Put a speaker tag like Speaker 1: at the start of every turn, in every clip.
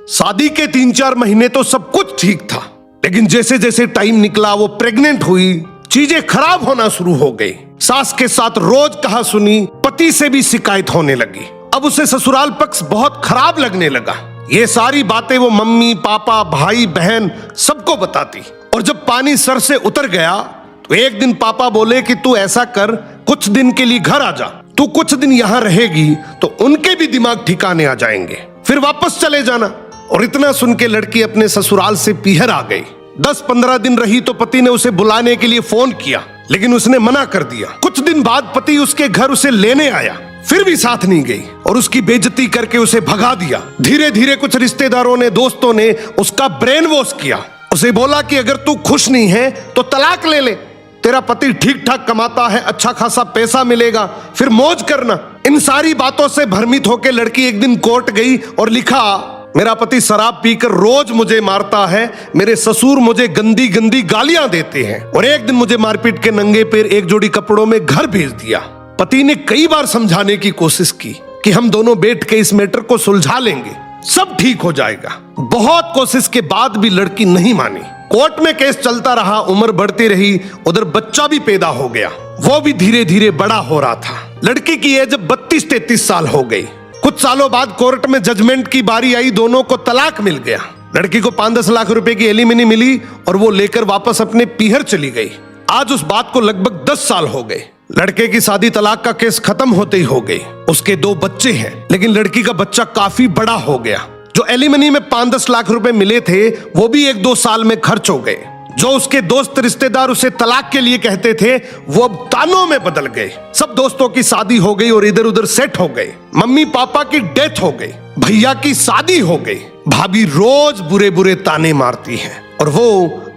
Speaker 1: शादी के 3-4 महीने तो सब कुछ ठीक था, लेकिन जैसे जैसे टाइम निकला वो प्रेग्नेंट हुई, चीजें खराब होना शुरू हो गई। सास के साथ रोज कहा सुनी, पति से भी शिकायत होने लगी। अब उसे ससुराल पक्ष बहुत खराब लगने लगा। ये सारी बातें वो मम्मी पापा भाई बहन सबको बताती। और जब पानी सर से उतर गया तो एक दिन पापा बोले कि तू ऐसा कर, कुछ दिन के लिए घर आ जा, तू कुछ दिन यहाँ रहेगी तो उनके भी दिमाग ठिकाने आ जाएंगे, फिर वापस चले जाना। और इतना सुन के लड़की अपने ससुराल से पीहर आ गई। 10-15 दिन रही तो पति ने उसे बुलाने के लिए फोन किया, लेकिन उसने मना कर दिया। कुछ दिन बाद पति उसके घर उसे लेने आया, फिर भी साथ नहीं गई और उसकी बेइज्जती करके उसे भगा दिया। धीरे धीरे कुछ रिश्तेदारों ने, दोस्तों ने उसका ब्रेन वॉश किया। उसे बोला कि अगर तू खुश नहीं है तो तलाक ले ले, तेरा पति ठीक ठाक कमाता है, अच्छा खासा पैसा मिलेगा, फिर मौज करना। इन सारी बातों से भ्रमित होकर लड़की एक दिन कोर्ट गई और लिखा, मेरा पति शराब पीकर रोज मुझे मारता है, मेरे ससुर मुझे गंदी गंदी गालियां देते हैं और एक दिन मुझे मारपीट के नंगे पैर एक जोड़ी कपड़ों में घर भेज दिया। पति ने कई बार समझाने की कोशिश की कि हम दोनों बैठ के इस मैटर को सुलझा लेंगे, सब ठीक हो जाएगा। बहुत कोशिश के बाद भी लड़की नहीं मानी। कोर्ट में केस चलता रहा, उम्र बढ़ती रही, उधर बच्चा भी पैदा हो गया, वो भी धीरे धीरे बड़ा हो रहा था। लड़की की एज 32-33 साल हो गई। कुछ सालों बाद कोर्ट में जजमेंट की बारी आई, दोनों को तलाक मिल गया। लड़की को 5-10 लाख रुपए की एलिमनी मिली और वो लेकर वापस अपने पीहर चली गई। आज उस बात को लगभग 10 साल हो गए। लड़के की शादी तलाक का केस खत्म होते ही हो गई। उसके 2 बच्चे हैं, लेकिन लड़की का बच्चा काफी बड़ा हो गया। जो एलिमनी में 5-10 लाख रुपए मिले थे वो भी 1-2 साल में खर्च हो गए। जो उसके दोस्त रिश्तेदार उसे तलाक के लिए कहते थे वो अब तानों में बदल गए। सब दोस्तों की शादी हो गई और इधर उधर सेट हो गए। मम्मी पापा की डेथ हो गई, भैया की शादी हो गई, भाभी रोज बुरे बुरे ताने मारती है और वो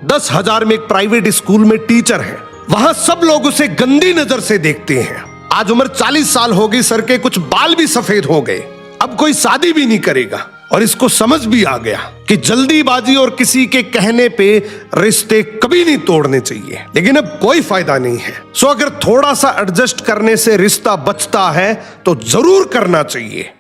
Speaker 1: 10,000 में एक प्राइवेट स्कूल में टीचर है। वहां सब लोग उसे गंदी नजर से देखते हैं। आज उम्र 40 साल हो गई, सर के कुछ बाल भी सफेद हो गए। अब कोई शादी भी नहीं करेगा और इसको समझ भी आ गया कि जल्दीबाजी और किसी के कहने पे रिश्ते कभी नहीं तोड़ने चाहिए, लेकिन अब कोई फायदा नहीं है। सो अगर थोड़ा सा एडजस्ट करने से रिश्ता बचता है तो जरूर करना चाहिए।